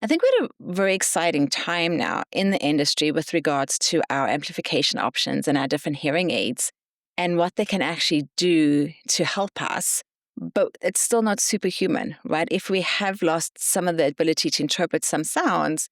I think we're at a very exciting time now in the industry with regards to our amplification options and our different hearing aids and what they can actually do to help us. But it's still not superhuman, right? If we have lost some of the ability to interpret some sounds,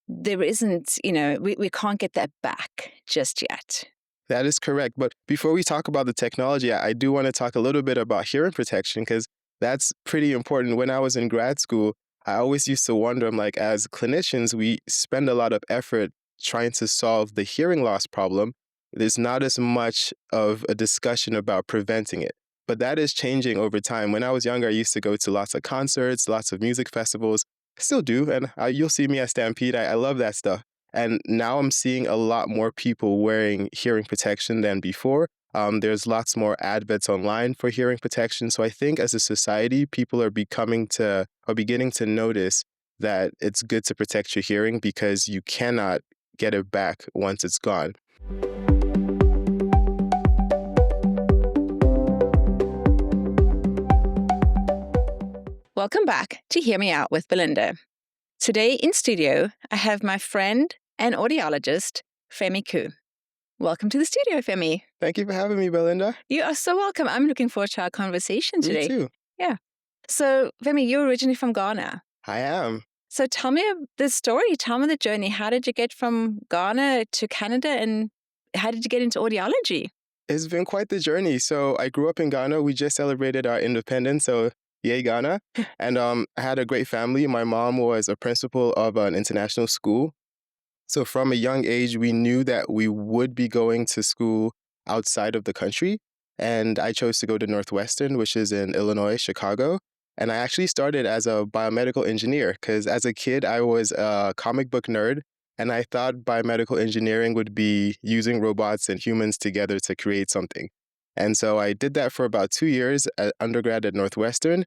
there isn't, we can't get that back just yet. That is correct. But before we talk about the technology, I do want to talk a little bit about hearing protection because that's pretty important. When I was in grad school, I always used to wonder, I'm like, as clinicians, we spend a lot of effort trying to solve the hearing loss problem. There's not as much of a discussion about preventing it. But that is changing over time. When I was younger, I used to go to lots of concerts, lots of music festivals. I still do. And you'll see me at Stampede. I love that stuff. And now I'm seeing a lot more people wearing hearing protection than before. There's lots more adverts online for hearing protection. So I think as a society, people are beginning to notice that it's good to protect your hearing because you cannot get it back once it's gone. Welcome back to Hear Me Out with Belinda. Today in studio, I have my friend and audiologist, Femi Coo. Welcome to the studio, Femi. Thank you for having me, Belinda. You are so welcome. I'm looking forward to our conversation today. Me too. Yeah. So, Femi, you're originally from Ghana. I am. So tell me the story. Tell me the journey. How did you get from Ghana to Canada and how did you get into audiology? It's been quite the journey. So I grew up in Ghana. We just celebrated our independence. So yay, Ghana. And I had a great family. My mom was a principal of an international school. So from a young age, we knew that we would be going to school outside of the country. And I chose to go to Northwestern, which is in Illinois, Chicago. And I actually started as a biomedical engineer because as a kid, I was a comic book nerd. And I thought biomedical engineering would be using robots and humans together to create something. And so I did that for about 2 years at undergrad at Northwestern.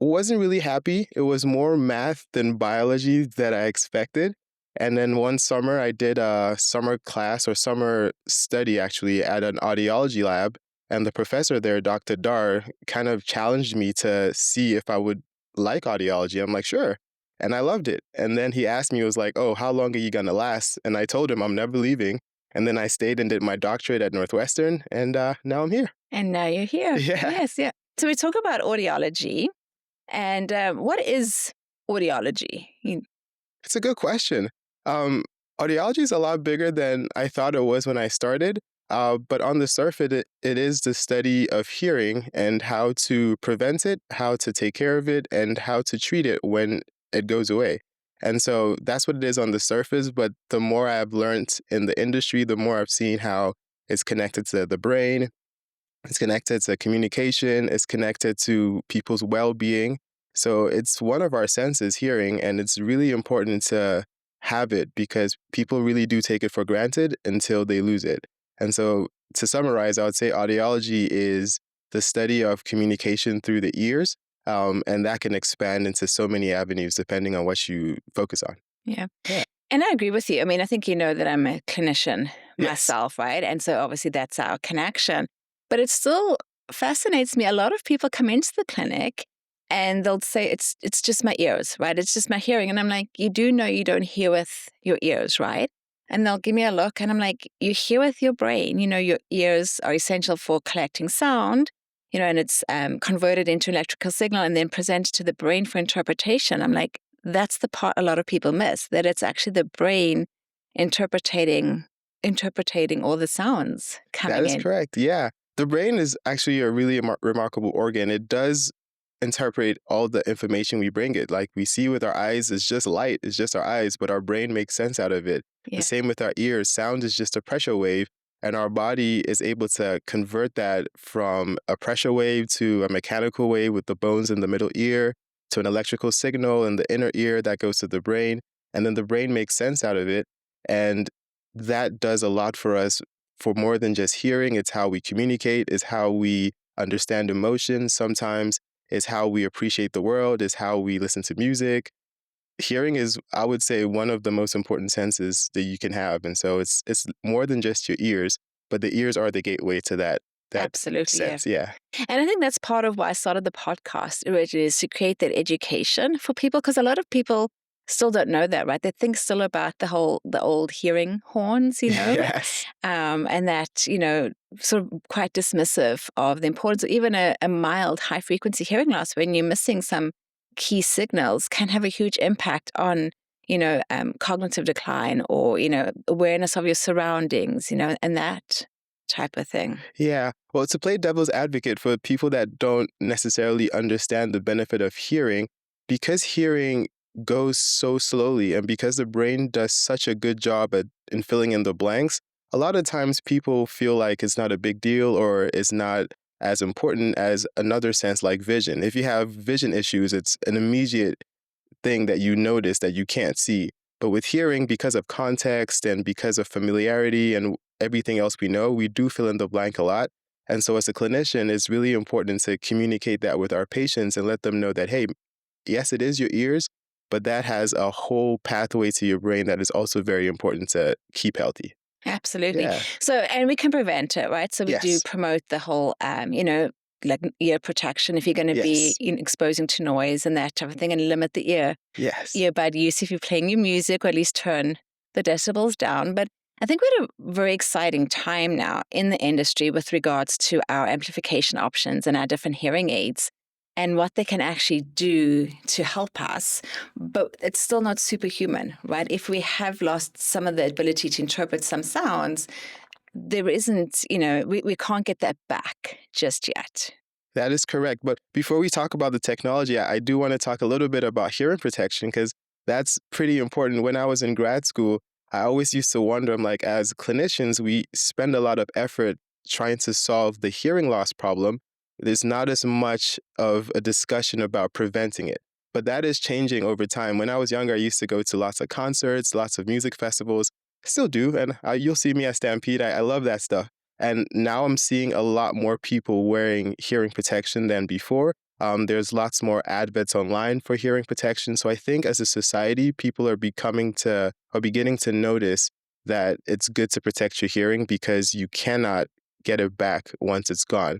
Wasn't really happy. It was more math than biology that I expected. And then one summer, I did a summer class or summer study actually at an audiology lab. And the professor there, Dr. Dar, kind of challenged me to see if I would like audiology. I'm like, sure. And I loved it. And then he asked me, he was like, oh, how long are you going to last? And I told him I'm never leaving. And then I stayed and did my doctorate at Northwestern. And now I'm here. And now you're here. Yeah. Yes, yeah. So we talk about audiology. And what is audiology? It's a good question. Audiology is a lot bigger than I thought it was when I started. But on the surface, it is the study of hearing and how to prevent it, how to take care of it, and how to treat it when it goes away. And so that's what it is on the surface. But the more I've learned in the industry, the more I've seen how it's connected to the brain, it's connected to communication, it's connected to people's well-being. So it's one of our senses, hearing, and it's really important to have it because people really do take it for granted until they lose it. And so to summarize, I would say audiology is the study of communication through the ears, and that can expand into so many avenues depending on what you focus on. Yeah. And I agree with you. I mean, I think you know that I'm a clinician myself, right? And so obviously that's our connection. But it still fascinates me. A lot of people come into the clinic and they'll say, it's just my ears, right? It's just my hearing. And I'm like, you do know you don't hear with your ears, right? And they'll give me a look and I'm like, you hear with your brain. You know, your ears are essential for collecting sound, and it's converted into electrical signal and then presented to the brain for interpretation. I'm like, that's the part a lot of people miss, that it's actually the brain interpreting all the sounds coming in. That is correct. Yeah. The brain is actually a really remarkable organ. It does interpret all the information we bring it. Like we see with our eyes, it's just light, it's just our eyes, but our brain makes sense out of it. Yeah. The same with our ears. Sound is just a pressure wave, and our body is able to convert that from a pressure wave to a mechanical wave with the bones in the middle ear to an electrical signal in the inner ear that goes to the brain. And then the brain makes sense out of it. And that does a lot for us for more than just hearing. It's how we communicate, it's how we understand emotions sometimes, it's how we appreciate the world, it's how we listen to music. Hearing is, I would say, one of the most important senses that you can have. And so it's more than just your ears, but the ears are the gateway to that Absolutely, sense. Yeah. And I think that's part of why I started the podcast originally, is to create that education for people, because a lot of people still don't know that, right? They think still about the old hearing horns, Yes. and that, sort of quite dismissive of the importance of even a mild high frequency hearing loss when you're missing some key signals can have a huge impact on, cognitive decline or, awareness of your surroundings, and that type of thing. Yeah. Well, to play devil's advocate for people that don't necessarily understand the benefit of hearing, because hearing goes so slowly and because the brain does such a good job in filling in the blanks, a lot of times people feel like it's not a big deal or it's not as important as another sense like vision. If you have vision issues, it's an immediate thing that you notice that you can't see. But with hearing, because of context and because of familiarity and everything else we know, we do fill in the blank a lot. And so, as a clinician, it's really important to communicate that with our patients and let them know that, hey, yes, it is your ears, but that has a whole pathway to your brain that is also very important to keep healthy. Absolutely. Yeah. So, and we can prevent it, right? So we do Yes. promote the whole, like ear protection if you're going to be Yes. exposing to noise and that type of thing, and limit the Yes. earbud use if you're playing your music, or at least turn the decibels down. But I think we're at a very exciting time now in the industry with regards to our amplification options and our different hearing aids and what they can actually do to help us. But it's still not superhuman, right? If we have lost some of the ability to interpret some sounds, there isn't, we can't get that back just yet. That is correct. But before we talk about the technology, I do want to talk a little bit about hearing protection because that's pretty important. When I was in grad school, I always used to wonder, I'm like, as clinicians, we spend a lot of effort trying to solve the hearing loss problem. There's not as much of a discussion about preventing it. But that is changing over time. When I was younger, I used to go to lots of concerts, lots of music festivals. Still do. And you'll see me at Stampede. I love that stuff. And now I'm seeing a lot more people wearing hearing protection than before. There's lots more adverts online for hearing protection. So I think as a society, people are beginning to notice that it's good to protect your hearing because you cannot get it back once it's gone.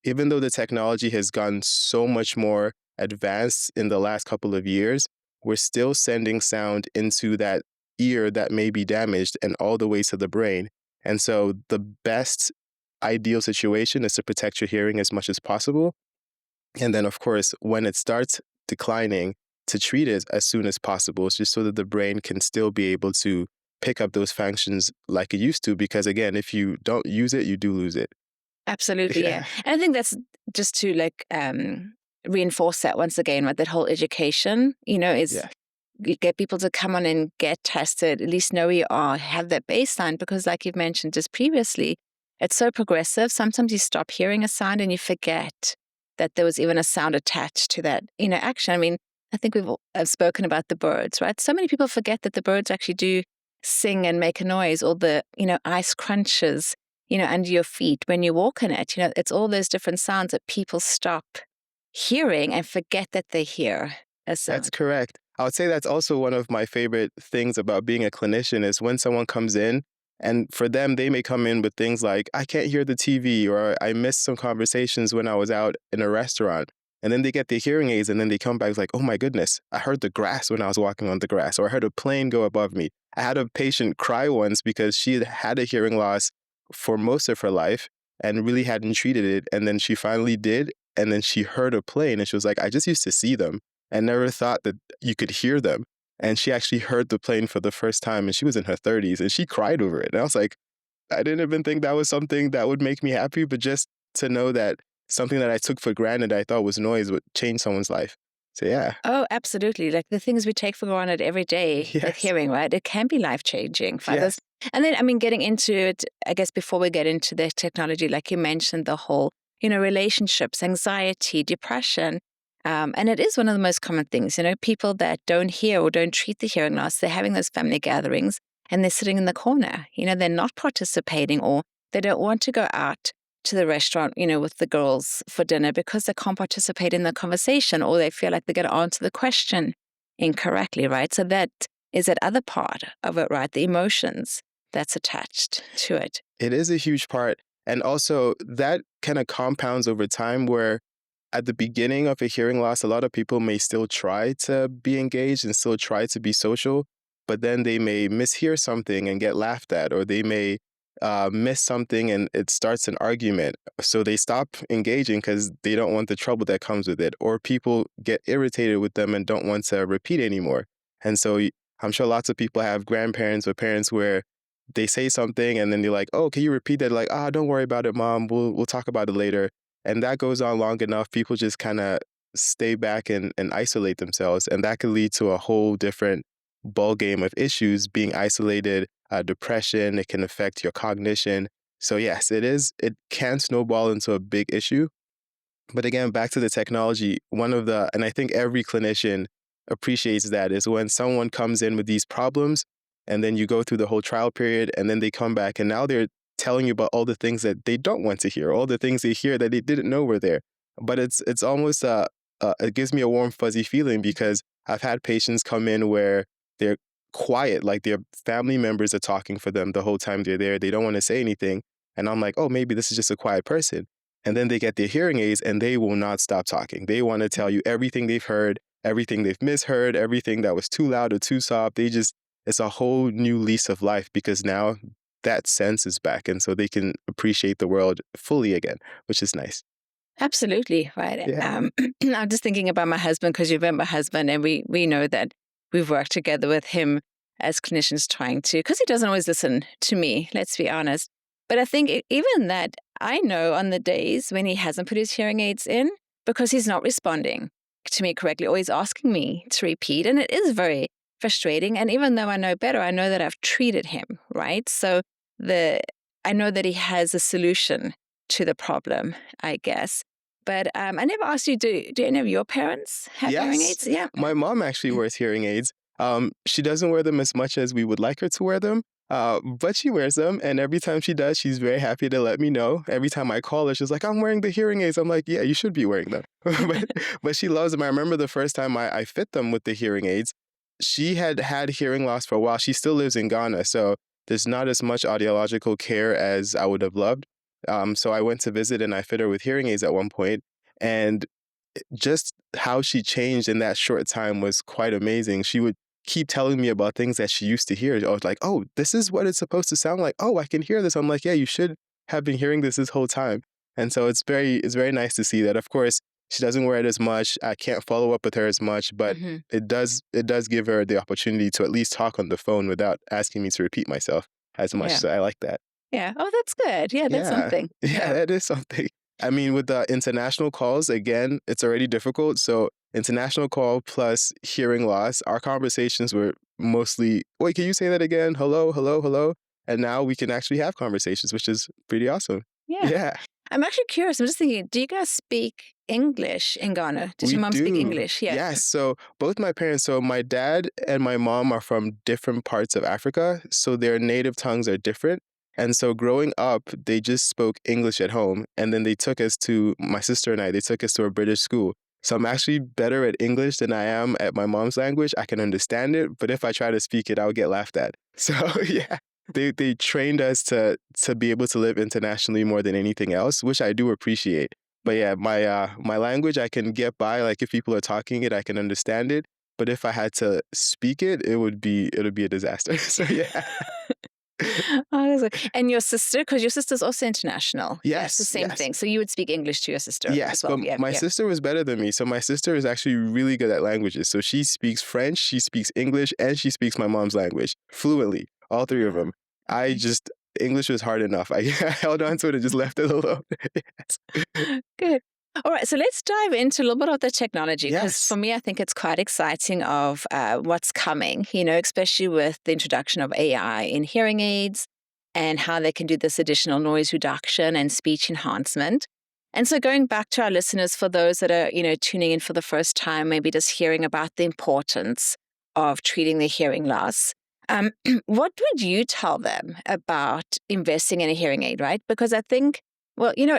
Even though the technology has gotten so much more advanced in the last couple of years, we're still sending sound into that ear that may be damaged and all the way to the brain. And so the best ideal situation is to protect your hearing as much as possible. And then, of course, when it starts declining, to treat it as soon as possible, it's just so that the brain can still be able to pick up those functions like it used to. Because again, if you don't use it, you do lose it. Absolutely, yeah. Yeah. And I think that's just to reinforce that once again, right? That whole education, is Yeah. get people to come on and get tested, at least know where you are, have that baseline, because like you've mentioned just previously, it's so progressive. Sometimes you stop hearing a sound and you forget that there was even a sound attached to that, action. I mean, I think have spoken about the birds, right? So many people forget that the birds actually do sing and make a noise, or the, ice crunches, under your feet when you walk in it. It's all those different sounds that people stop hearing and forget that they hear a That's sound. correct. I would say that's also one of my favorite things about being a clinician is when someone comes in and for them, they may come in with things like, I can't hear the TV or I missed some conversations when I was out in a restaurant. And then they get their hearing aids and then they come back like, oh my goodness, I heard the grass when I was walking on the grass or I heard a plane go above me. I had a patient cry once because she had had a hearing loss for most of her life and really hadn't treated it. And then she finally did. And then she heard a plane and she was like, I just used to see them and never thought that you could hear them. And she actually heard the plane for the first time and she was in her 30s and she cried over it. And I was like, I didn't even think that was something that would make me happy, but just to know that something that I took for granted I thought was noise would change someone's life. So yeah. Oh, absolutely. Like the things we take for granted every day with Yes. hearing, right? It can be life-changing for others. Yes. And then, I mean, getting into it, I guess before we get into the technology, like you mentioned, the whole, relationships, anxiety, depression. And it is one of the most common things, people that don't hear or don't treat the hearing loss, they're having those family gatherings and they're sitting in the corner, they're not participating or they don't want to go out to the restaurant, with the girls for dinner because they can't participate in the conversation or they feel like they're going to answer the question incorrectly, right? So that is that other part of it, right? The emotions that's attached to it. It is a huge part. And also that kind of compounds over time where at the beginning of a hearing loss, a lot of people may still try to be engaged and still try to be social, but then they may mishear something and get laughed at, or they may miss something and it starts an argument. So they stop engaging because they don't want the trouble that comes with it, or people get irritated with them and don't want to repeat anymore. And so I'm sure lots of people have grandparents or parents where they say something and then they're like, "Oh, can you repeat that?" Like, "Ah, don't worry about it, mom. We'll talk about it later." And that goes on long enough, people just kind of stay back and isolate themselves. And that could lead to a whole different ball game of issues, being isolated, depression. It can affect your cognition. So yes, it can snowball into a big issue. But again, back to the technology, and I think every clinician appreciates that, is when someone comes in with these problems and then you go through the whole trial period and then they come back and now they're telling you about all the things that they don't want to hear, all the things they hear that they didn't know were there. But it's almost it gives me a warm fuzzy feeling because I've had patients come in where they're quiet, like their family members are talking for them the whole time they're there. They don't want to say anything. And I'm like, oh, maybe this is just a quiet person. And then they get their hearing aids and they will not stop talking. They want to tell you everything they've heard, everything they've misheard, everything that was too loud or too soft. It's a whole new lease of life because now that sense is back. And so they can appreciate the world fully again, which is nice. Absolutely, right. Yeah. I'm just thinking about my husband because you've met my husband, and we know that we've worked together with him as clinicians trying to, because he doesn't always listen to me, let's be honest. But I think even that, I know on the days when he hasn't put his hearing aids in because he's not responding to me correctly or he's asking me to repeat. And it is very frustrating. And even though I know better, I know that I've treated him, right? So I know that he has a solution to the problem, I guess. But I never asked you, do any of your parents have hearing Yes. aids? Yeah. My mom actually wears hearing aids. She doesn't wear them as much as we would like her to wear them, but she wears them. And every time she does, she's very happy to let me know. Every time I call her, she's like, "I'm wearing the hearing aids." I'm like, "Yeah, you should be wearing them." but she loves them. I remember the first time I fit them with the hearing aids, she had had hearing loss for a while. She still lives in Ghana, so there's not as much audiological care as I would have loved. So I went to visit and I fit her with hearing aids at one point, and just how she changed in that short time was quite amazing. She would keep telling me about things that she used to hear. I was like, "Oh, this is what it's supposed to sound like. Oh, I can hear this." I'm like, "Yeah, you should have been hearing this whole time." And so it's very nice to see that. Of course, she doesn't wear it as much. I can't follow up with her as much, but Hmm. it does give her the opportunity to at least talk on the phone without asking me to repeat myself as much. Yeah. So I like that. Yeah. Oh, that's good. Yeah, that's Yeah. something. Yeah, Yeah. that is something. I mean, with the international calls, again, it's already difficult. So international call plus hearing loss, our conversations were mostly, "Wait, can you say that again? Hello, hello, hello." And now we can actually have conversations, which is pretty awesome. Yeah. Yeah, I'm actually curious. I'm just thinking, do you guys speak English in Ghana? Does we your mom speak do. English? Yeah. Yes. So both my parents, so my dad and my mom are from different parts of Africa. So their native tongues are different. And so growing up, they just spoke English at home. And then my sister and I, they took us to a British school. So I'm actually better at English than I am at my mom's language. I can understand it, but if I try to speak it, I'll get laughed at. So yeah, they trained us to be able to live internationally more than anything else, which I do appreciate. But yeah, my language I can get by. Like if people are talking it, I can understand it. But if I had to speak it, it would be a disaster. So yeah. Oh, that's good. And your sister, because your sister's also international. Yes, the Yes, same yes. thing. So you would speak English to your sister as Yes, well. but Yeah, my yeah. sister was better than me. So my sister is actually really good at languages. So she speaks French, she speaks English, and she speaks my mom's language fluently, all three of Wow. them. I Okay. just English was hard enough. I held on to it and just left it alone. Yes. Good. All right, so let's dive into a little bit of the technology because for Yes. me, I think it's quite exciting of what's coming. Especially with the introduction of AI in hearing aids and how they can do this additional noise reduction and speech enhancement. And so, going back to our listeners, for those that are tuning in for the first time, maybe just hearing about the importance of treating the hearing loss. What would you tell them about investing in a hearing aid, right? Because I think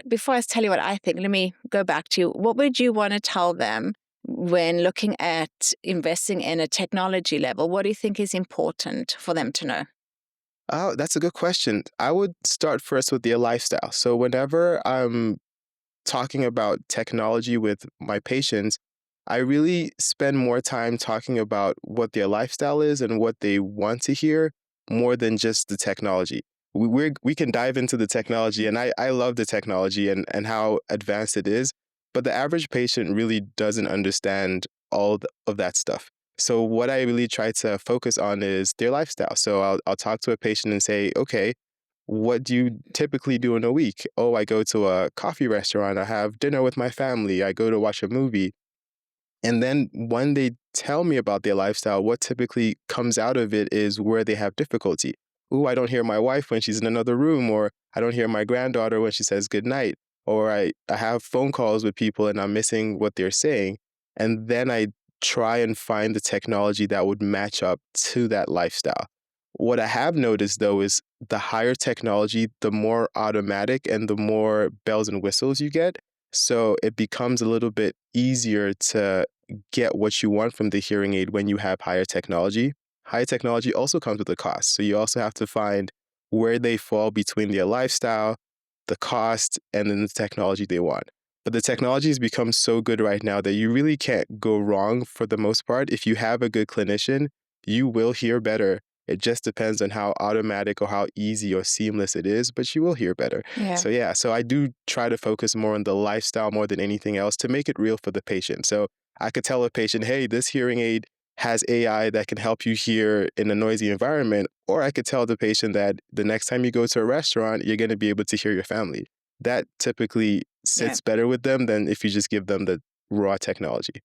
before I tell you what I think, let me go back to you. What would you want to tell them when looking at investing in a technology level? What do you think is important for them to know? Oh, that's a good question. I would start first with their lifestyle. So whenever I'm talking about technology with my patients, I really spend more time talking about what their lifestyle is and what they want to hear more than just the technology. We can dive into the technology, and I love the technology and how advanced it is, but the average patient really doesn't understand of that stuff. So what I really try to focus on is their lifestyle. So I'll talk to a patient and say, okay, what do you typically do in a week? Oh, I go to a coffee restaurant. I have dinner with my family. I go to watch a movie. And then when they tell me about their lifestyle, what typically comes out of it is where they have difficulty. Ooh, I don't hear my wife when she's in another room, or I don't hear my granddaughter when she says good night, or I have phone calls with people and I'm missing what they're saying. And then I try and find the technology that would match up to that lifestyle. What I have noticed though is the higher technology, the more automatic and the more bells and whistles you get. So it becomes a little bit easier to get what you want from the hearing aid when you have higher technology. Higher technology also comes with a cost. So you also have to find where they fall between their lifestyle, the cost, and then the technology they want. But the technology has become so good right now that you really can't go wrong for the most part. If you have a good clinician, you will hear better. It just depends on how automatic or how easy or seamless it is, but you will hear better. Yeah. So yeah, so I do try to focus more on the lifestyle more than anything else to make it real for the patient. So I could tell a patient, hey, this hearing aid has AI that can help you hear in a noisy environment. Or I could tell the patient that the next time you go to a restaurant, you're going to be able to hear your family. That typically Yeah. sits better with them than if you just give them the raw technology.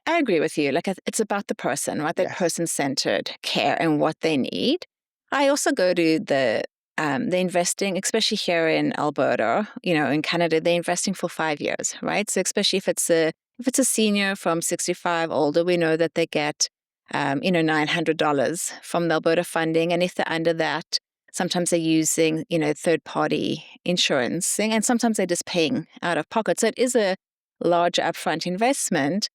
I agree with you. Like, it's about the person, right? That Yes. person-centered care and what they need. I also go to the investing, especially here in Alberta, in Canada, they're investing for 5 years, right? So especially if it's a senior from 65 older, we know that they get, $900 from the Alberta funding, and if they're under that, sometimes they're using, third-party insurance, and sometimes they're just paying out of pocket. So it is a large upfront investment,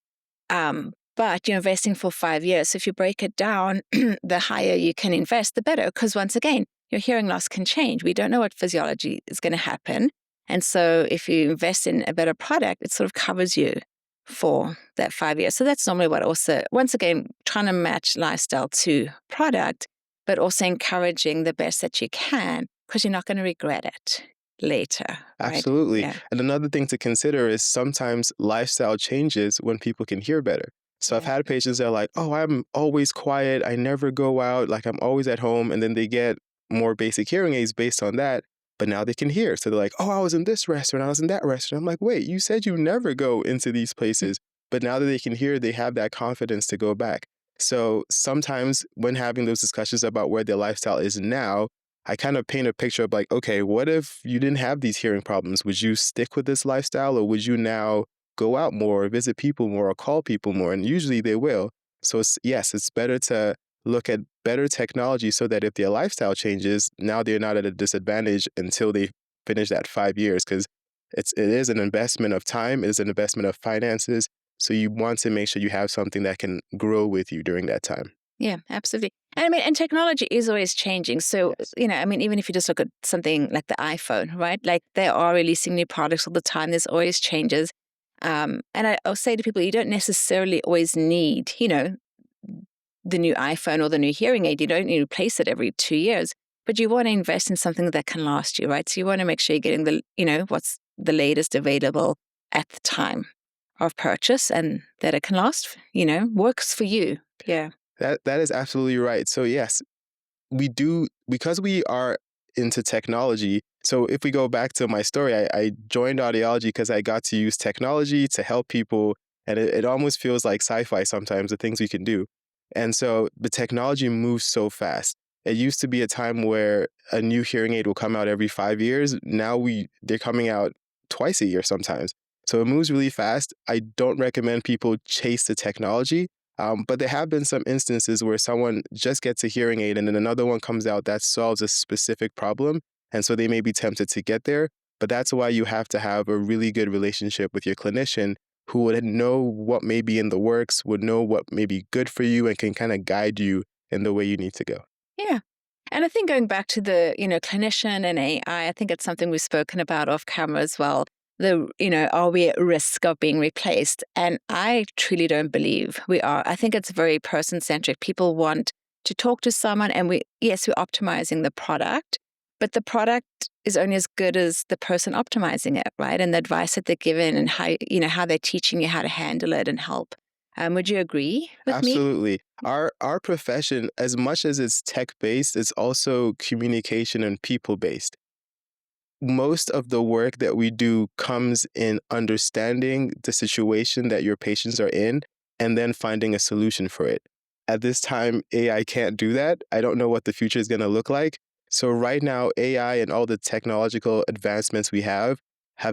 but you're investing for 5 years. So if you break it down, the higher you can invest, the better. Because once again, your hearing loss can change. We don't know what physiology is going to happen. And so if you invest in a better product, it sort of covers you for that 5 years. So that's normally what also, once again, trying to match lifestyle to product, but also encouraging the best that you can, because you're not going to regret it later, right? Absolutely. Yeah. And another thing to consider is sometimes lifestyle changes when people can hear better. So I've Yeah. had patients that are like, oh, I'm always quiet. I never go out. Like I'm always at home. And then they get more basic hearing aids based on that. But now they can hear. So they're like, oh, I was in this restaurant. I was in that restaurant. I'm like, wait, you said you never go into these places. But now that they can hear, they have that confidence to go back. So sometimes when having those discussions about where their lifestyle is now, I kind of paint a picture of like, okay, what if you didn't have these hearing problems? Would you stick with this lifestyle or would you now go out more, or visit people more, or call people more? And usually they will. So yes, it's better to look at better technology so that if their lifestyle changes, now they're not at a disadvantage until they finish that 5 years, because it is an investment of time, it is an investment of finances. So you want to make sure you have something that can grow with you during that time. Yeah, absolutely. And I mean, and technology is always changing. So, Yes. I mean, even if you just look at something like the iPhone, right? Like they are releasing new products all the time. There's always changes. And I'll say to people, you don't necessarily always need, the new iPhone or the new hearing aid. You don't need to replace it every 2 years, but you want to invest in something that can last you, right? So you want to make sure you're getting what's the latest available at the time of purchase and that it can last, works for you. Yeah. That is absolutely right. So yes, we do, because we are into technology. So if we go back to my story, I joined audiology because I got to use technology to help people, and it almost feels like sci-fi sometimes, the things we can do. And so the technology moves so fast. It used to be a time where a new hearing aid will come out every 5 years. Now they're coming out twice a year sometimes. So it moves really fast. I don't recommend people chase the technology, but there have been some instances where someone just gets a hearing aid and then another one comes out that solves a specific problem. And so they may be tempted to get there. But that's why you have to have a really good relationship with your clinician who would know what may be in the works, would know what may be good for you, and can kind of guide you in the way you need to go. Yeah. And I think going back to the, clinician and AI, I think it's something we've spoken about off camera as well. are we at risk of being replaced? And I truly don't believe we are. I think it's very person-centric. People want to talk to someone, and we're optimizing the product, but the product is only as good as the person optimizing it, right? And the advice that they're given, and how they're teaching you how to handle it and help. Would you agree with me? Absolutely. Our profession, as much as it's tech-based, it's also communication and people-based. Most of the work that we do comes in understanding the situation that your patients are in and then finding a solution for it. At this time, AI can't do that. I don't know what the future is going to look like. So right now, AI and all the technological advancements we have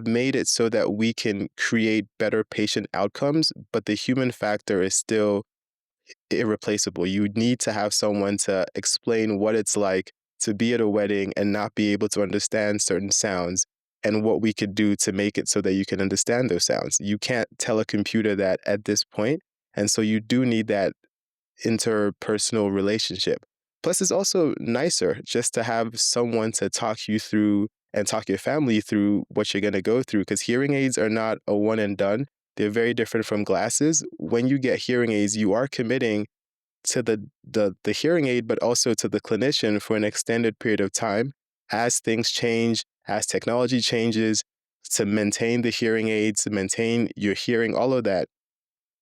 made it so that we can create better patient outcomes, but the human factor is still irreplaceable. You need to have someone to explain what it's like to be at a wedding and not be able to understand certain sounds, and what we could do to make it so that you can understand those sounds. You can't tell a computer that at this point, and so you do need that interpersonal relationship. Plus, it's also nicer just to have someone to talk you through and talk your family through what you're going to go through, because hearing aids are not a one and done. They're very different from glasses. When you get hearing aids, you are committing to the hearing aid, but also to the clinician for an extended period of time as things change, as technology changes, to maintain the hearing aids, to maintain your hearing, all of that.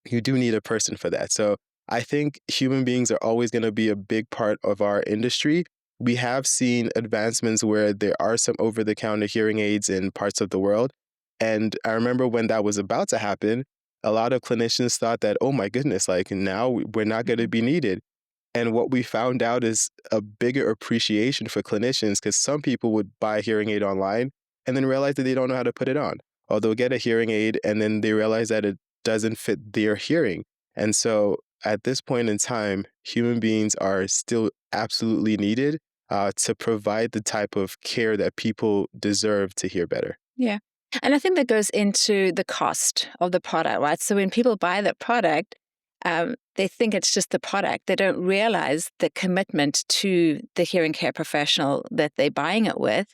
You do need a person for that. So I think human beings are always going to be a big part of our industry. We have seen advancements where there are some over-the-counter hearing aids in parts of the world. And I remember when that was about to happen, a lot of clinicians thought that, oh my goodness, like now we're not going to be needed. And what we found out is a bigger appreciation for clinicians, because some people would buy a hearing aid online and then realize that they don't know how to put it on. Or they'll get a hearing aid and then they realize that it doesn't fit their hearing. And so at this point in time, human beings are still absolutely needed to provide the type of care that people deserve to hear better. Yeah. And I think that goes into the cost of the product, right? So when people buy the product, they think it's just the product. They don't realize the commitment to the hearing care professional that they're buying it with,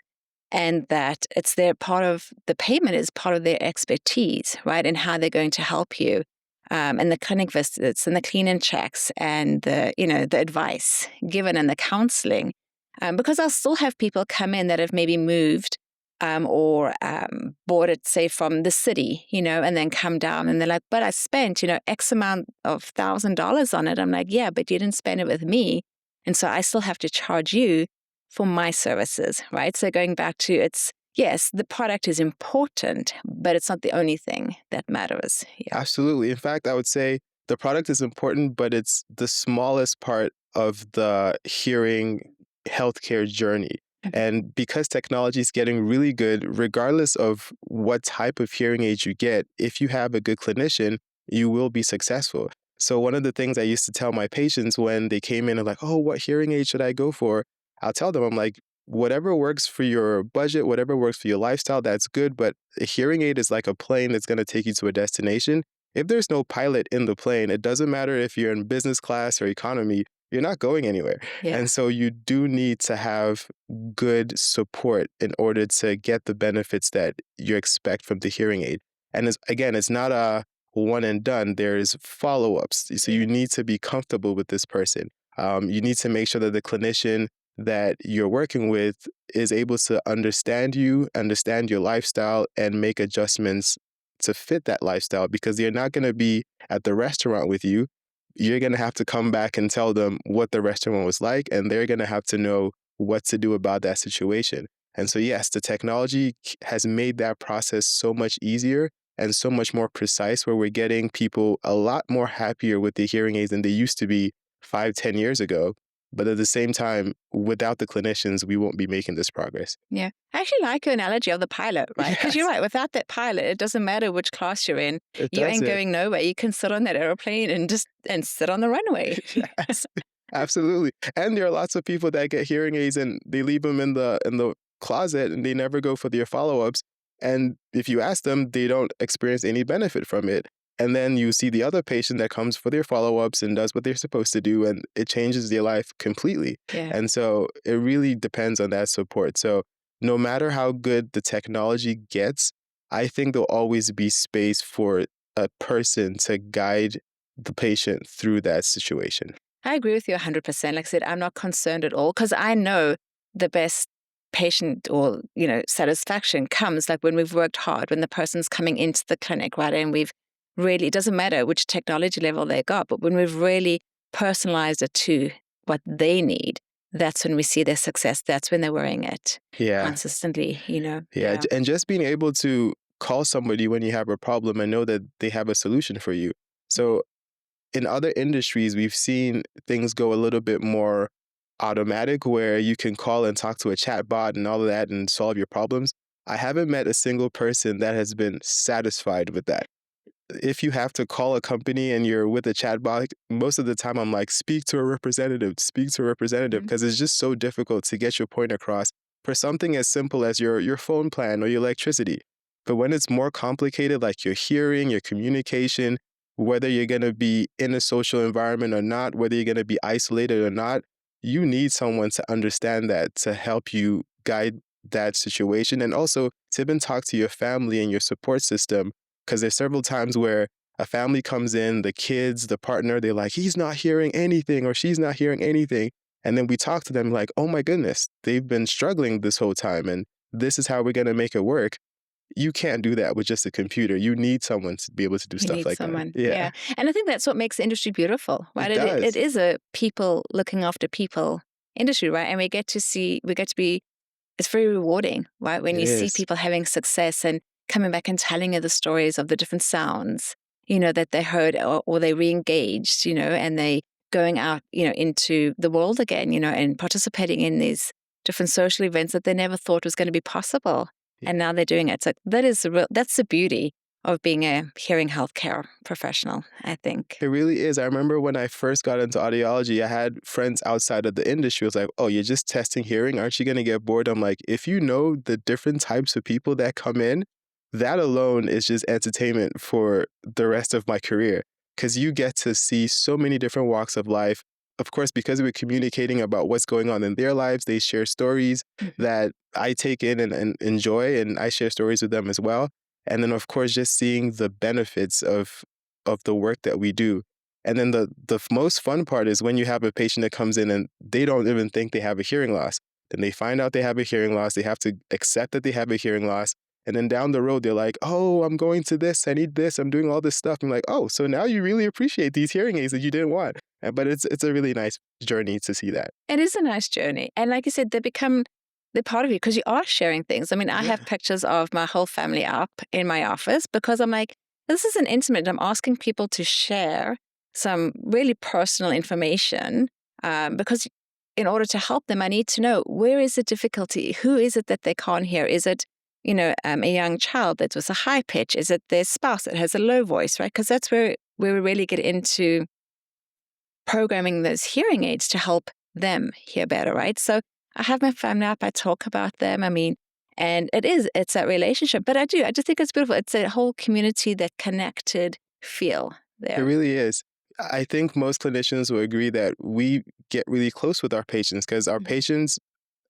and that it's their part of the payment is part of their expertise, right? And how they're going to help you. And the clinic visits and the clean-in checks and the advice given and the counseling. Because I'll still have people come in that have maybe moved or bought it, say, from the city, and then come down and they're like, but I spent, X amount of $1,000 on it. I'm like, yeah, but you didn't spend it with me. And so I still have to charge you for my services, right? So going back to yes, the product is important, but it's not the only thing that matters. Yeah. Absolutely. In fact, I would say the product is important, but it's the smallest part of the hearing healthcare journey. And because technology is getting really good, regardless of what type of hearing aid you get, if you have a good clinician, you will be successful. So one of the things I used to tell my patients when they came in and like, oh, what hearing aid should I go for? I'll tell them, I'm like, whatever works for your budget, whatever works for your lifestyle, that's good. But a hearing aid is like a plane that's going to take you to a destination. If there's no pilot in the plane, it doesn't matter if you're in business class or economy, you're not going anywhere. Yeah. And so you do need to have good support in order to get the benefits that you expect from the hearing aid. And it's not a one and done. There's follow-ups. So you need to be comfortable with this person. You need to make sure that the clinician that you're working with is able to understand you, understand your lifestyle, and make adjustments to fit that lifestyle, because they're not going to be at the restaurant with you. You're going to have to come back and tell them what the restaurant was like, and they're going to have to know what to do about that situation. And so, yes, the technology has made that process so much easier and so much more precise, where we're getting people a lot more happier with the hearing aids than they used to be 5, 10 years ago. But at the same time, without the clinicians, we won't be making this progress. Yeah. I actually like your analogy of the pilot, right? Because you're right. Without that pilot, it doesn't matter which class you're in. It You ain't doesn't. going nowhere. You can sit on that airplane and sit on the runway. Yes, absolutely. And there are lots of people that get hearing aids and they leave them in the closet and they never go for their follow-ups. And if you ask them, they don't experience any benefit from it. And then you see the other patient that comes for their follow-ups and does what they're supposed to do, and it changes their life completely. Yeah. And so it really depends on that support. So no matter how good the technology gets, I think there'll always be space for a person to guide the patient through that situation. I agree with you 100%. Like I said, I'm not concerned at all because I know the best patient or, satisfaction comes like when we've worked hard, when the person's coming into the clinic, right? And we've really, it doesn't matter which technology level they got, but when we've really personalized it to what they need, that's when we see their success. That's when they're wearing it Yeah. consistently, Yeah. Yeah. And just being able to call somebody when you have a problem and know that they have a solution for you. So in other industries, we've seen things go a little bit more automatic where you can call and talk to a chat bot and all of that and solve your problems. I haven't met a single person that has been satisfied with that. If you have to call a company and you're with a chatbot, most of the time I'm like, speak to a representative, Mhm. because it's just so difficult to get your point across for something as simple as your phone plan or your electricity. But when it's more complicated, like your hearing, your communication, whether you're going to be in a social environment or not, whether you're going to be isolated or not, you need someone to understand that to help you guide that situation, and also to even talk to your family and your support system, because there's several times where a family comes in, the kids, the partner, they're like, he's not hearing anything or she's not hearing anything. And then we talk to them like, oh my goodness, they've been struggling this whole time and this is how we're going to make it work. You can't do that with just a computer. You need someone to be able to do You stuff need like that. someone. Yeah. Yeah, And I think that's what makes the industry beautiful, right? it It does. is a people looking after people industry, right? And we get to be, it's very rewarding, right? When It you see is. people having success and coming back and telling you the stories of the different sounds, that they heard or they re-engaged, and they going out, into the world again, and participating in these different social events that they never thought was going to be possible. Yeah. And now they're doing it. So that's the beauty of being a hearing healthcare professional, I think. It really is. I remember when I first got into audiology, I had friends outside of the industry. It was like, oh, you're just testing hearing. Aren't you going to get bored? I'm like, if you know the different types of people that come in, that alone is just entertainment for the rest of my career, because you get to see so many different walks of life. Of course, because we're communicating about what's going on in their lives, they share stories Mhm. that I take in and enjoy, and I share stories with them as well. And then, of course, just seeing the benefits of the work that we do. And then the most fun part is when you have a patient that comes in and they don't even think they have a hearing loss. Then they find out they have a hearing loss. They have to accept that they have a hearing loss. And then down the road, they're like, oh, I'm going to this. I need this. I'm doing all this stuff. I'm like, oh, so now you really appreciate these hearing aids that you didn't want. But it's a really nice journey to see that. It is a nice journey. And like you said, they're part of you because you are sharing things. I mean, I have Yeah. pictures of my whole family up in my office because I'm like, this is an intimate. I'm asking people to share some really personal information because in order to help them, I need to know where is the difficulty? Who is it that they can't hear? Is it, a young child that was a high pitch? Is it their spouse that has a low voice, right? Because that's where we really get into programming those hearing aids to help them hear better, right? So I have my family up, I talk about them. I mean, and it's a relationship, but I just think it's beautiful. It's a whole community, that connected feel It there. really is. I think most clinicians will agree that we get really close with our patients because our Mhm. patients,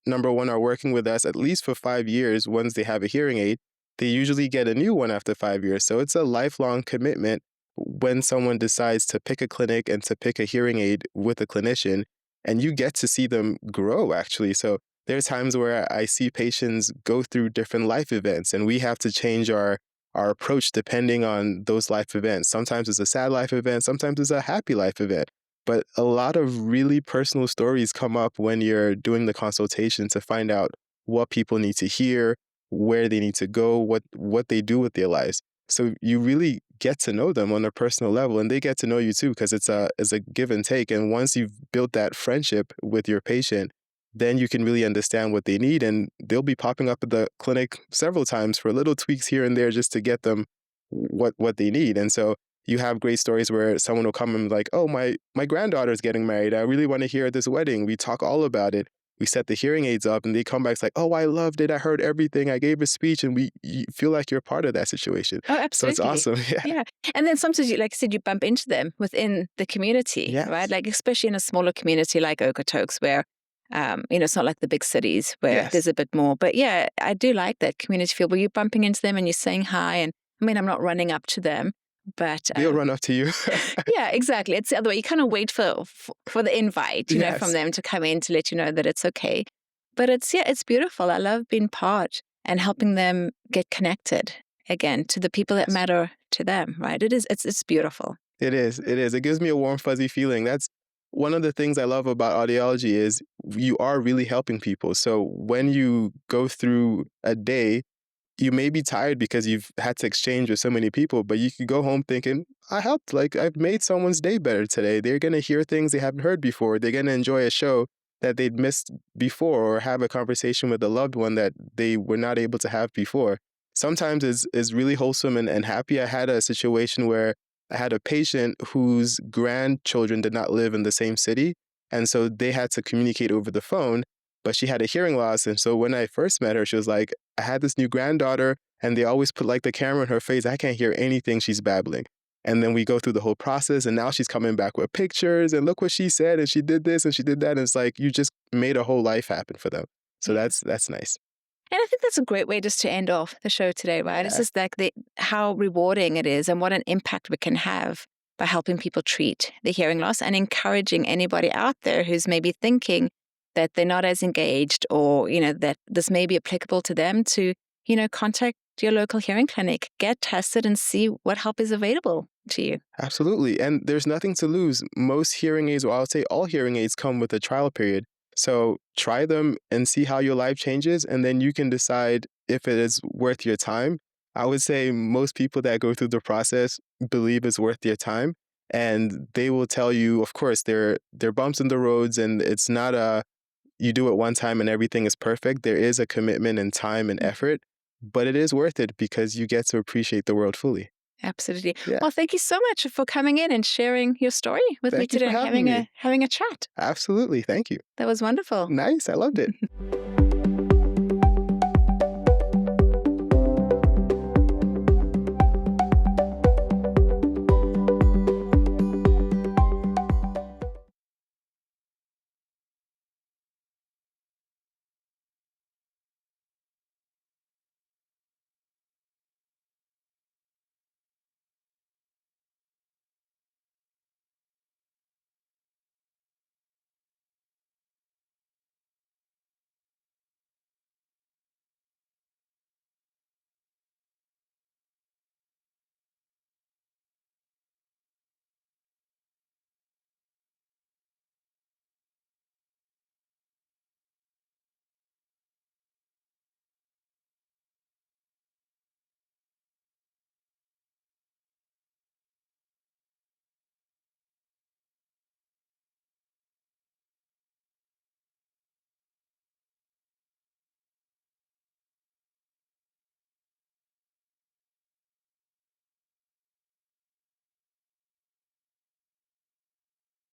number one, are working with us at least for 5 years. Once they have a hearing aid, they usually get a new one after 5 years. So it's a lifelong commitment when someone decides to pick a clinic and to pick a hearing aid with a clinician, and you get to see them grow actually. So there's times where I see patients go through different life events and we have to change our approach depending on those life events. Sometimes it's a sad life event, sometimes it's a happy life event. But a lot of really personal stories come up when you're doing the consultation to find out what people need to hear, where they need to go, what they do with their lives. So you really get to know them on a personal level, and they get to know you too, because it's a give and take. And once you've built that friendship with your patient, then you can really understand what they need, and they'll be popping up at the clinic several times for little tweaks here and there just to get them what they need. And so you have great stories where someone will come and be like, "Oh, my granddaughter's getting married. I really want to hear at this wedding." We talk all about it. We set the hearing aids up, and they come back it's like, "Oh, I loved it. I heard everything. I gave a speech," and you feel like you're part of that situation. Oh, So it's absolutely. awesome. Yeah. Yeah. And then sometimes, like I said, you bump into them within the community, right? Yes. Like, especially in a smaller community like Okotoks, where It's not like the big cities where Yes. there's a bit more. But yeah, I do like that community feel where you're bumping into them and you're saying hi. And I mean, I'm not running up to them, but They'll run up to you. yeah, exactly. It's the other way. You kind of wait for the invite, from Yes. them to come in to let you know that it's okay. But it's beautiful. I love being part and helping them get connected again to the people that Yes. matter to them, right? It's beautiful. It is. It is. It gives me a warm, fuzzy feeling. That's one of the things I love about audiology is you are really helping people. So when you go through a day, you may be tired because you've had to exchange with so many people, but you could go home thinking, I helped. Like, I've made someone's day better today. They're going to hear things they haven't heard before. They're going to enjoy a show that they'd missed before or have a conversation with a loved one that they were not able to have before. Sometimes it's really wholesome and happy. I had a situation where I had a patient whose grandchildren did not live in the same city. And so they had to communicate over the phone, but she had a hearing loss. And so when I first met her, she was like, I had this new granddaughter and they always put like the camera in her face. I can't hear anything she's babbling. And then we go through the whole process and now she's coming back with pictures and look what she said and she did this and she did that. And it's like you just made a whole life happen for them. So Yeah. that's nice. And I think that's a great way just to end off the show today, right? It's Yeah, just like how rewarding it is and what an impact we can have by helping people treat the hearing loss and encouraging anybody out there who's maybe thinking that they're not as engaged or, that this may be applicable to them to, contact your local hearing clinic, get tested and see what help is available to you. absolutely. And there's nothing to lose. Most hearing aids, or I'll say all hearing aids, come with a trial period. So try them and see how your life changes, and then you can decide if it is worth your time. I would say most people that go through the process believe it's worth their time, and they will tell you, of course, there are bumps in the roads, and it's not a you do it one time and everything is perfect. There is a commitment and time and Mm. effort, but it is worth it because you get to appreciate the world fully. Absolutely. Yeah. Well, thank you so much for coming in and sharing your story with me Thank you today for and having me. having a chat. Absolutely. Thank you. That was wonderful. Nice. I loved it.